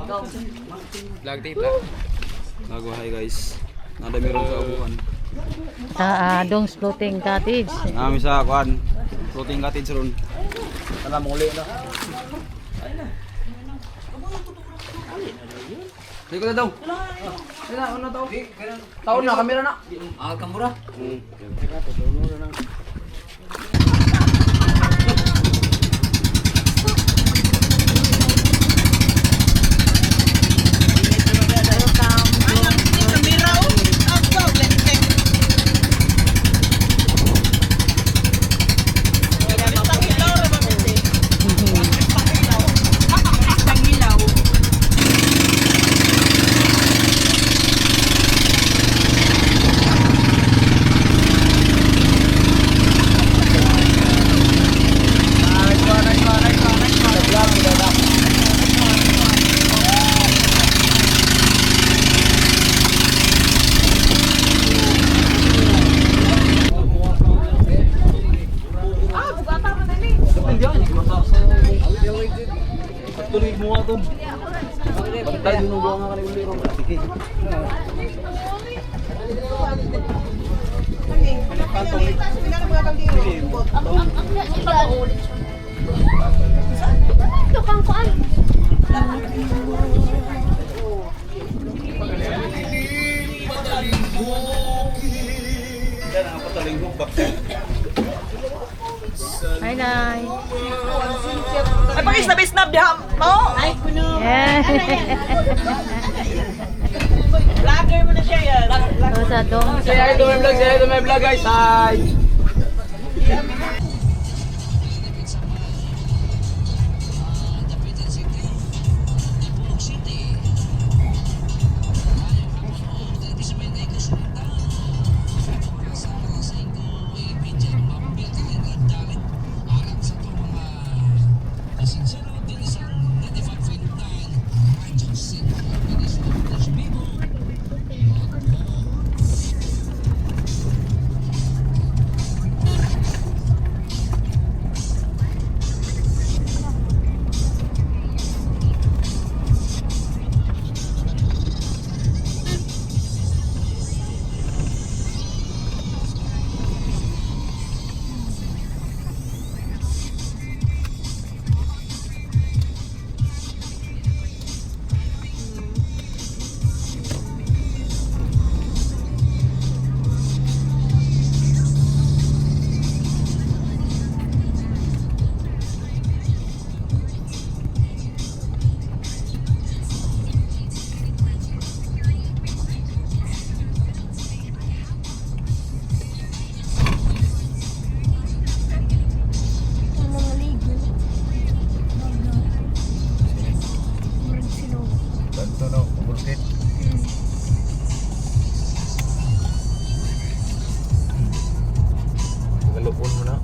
Vlog tape lang. Nagawahay guys. Nada meron sa ubuhan. Sa Dong's Floating Cottage. Nami sa kuan. Floating cottage ron. Kana mo uli na. Dito na daw. Dito na, ano daw? Taon na, kamera na. Ah, kamera. Tuloy mo ito. Tayo nung buwan nga kanil ulit ron. Sige. Ito kang kuan. Hi, Nay. Ay, pag-snap diha mo. Ay, kuno. Yeah. Vlogger mo na siya yan. So, sa Dong's. Say hi to my vlog, say hi to my vlog guys. Hi. Galupon mo na.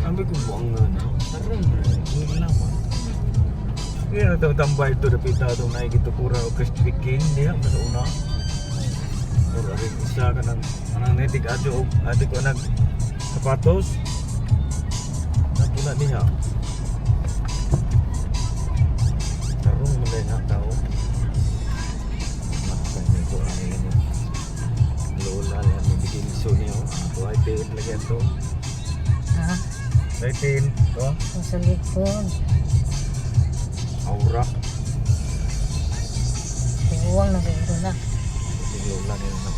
Ambil ko buang nga na. Tarang na. Hindi naman. Kaya natambay ito. Napita itong nakikita pura o Crispy King. Diya, sa una. Pura rin isa ka ng anang netik adyo. Adi ko nag sapatos. Napuna niya. Tarong mulai nga tao. Makan nito ang ini. Lola lang bikin iso niyo. Ako ay tail lagi ito. Ha? Ay tail. Ito. Sa likod. Aura. Tiguang na siguro na. Si Lola nila na.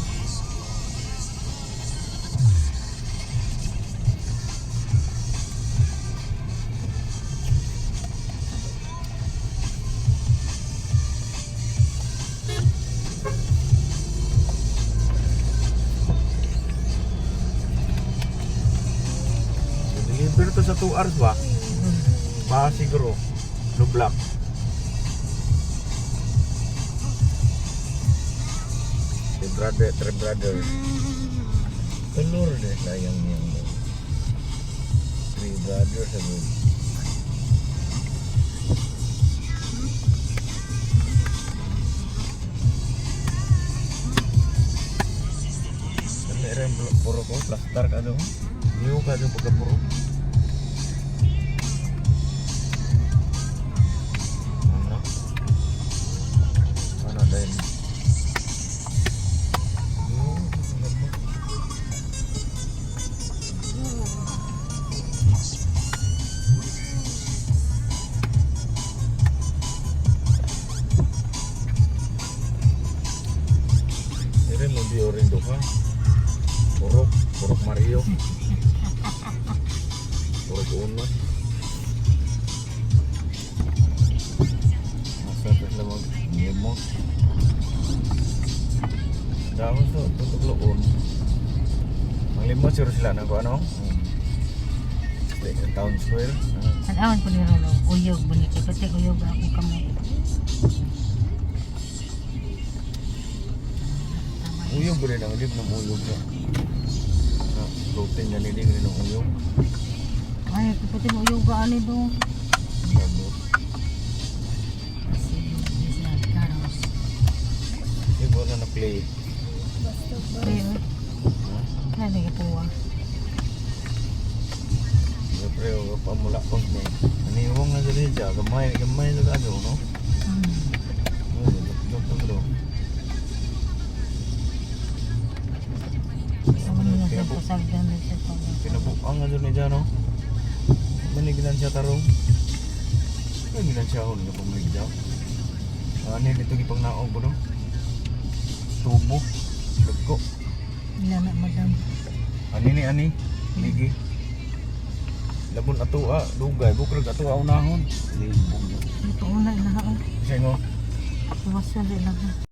Deliver to sa 2 hours ba? Baka siguro. No block. Three brother. Telur deh sayang yang 3 brother sabi. Meron puro ko plaster ka dong. New ka dong pagkapuro. Ano? Nintendo ka. Purok Mario. Purok Uno. Masa pa mag limot. Dahon to, tutup loon. Ang limot siro sila na ko ano? Town Square. An-awan ko ni Rolo. Uyog buniki. Pati uyog ako kamo. Uyog ba rin ang lib ng uyog na? Protein na nili rin ng uyog. Ay, pati mo uyog ba ani do? Sabot. Ibo na na-play. Ayun. Nani ka puwa. Siyempre, pamula ko mo. Aniwang na dali dyan. Gamay na gano, no? Pinabuang na dyan dyan, no? Manigilan siya tarong. Manigilan siya ako nga pamalig dyan. Ano yun ito ipang naong ko, no? Tubo. Lagko. Ila na madam. Ani. Ligi. Labon atua, dugay. Bukrag atua unahon. Libong. Ito una ilaha. Siya nga. Tuwasan rin lang ha.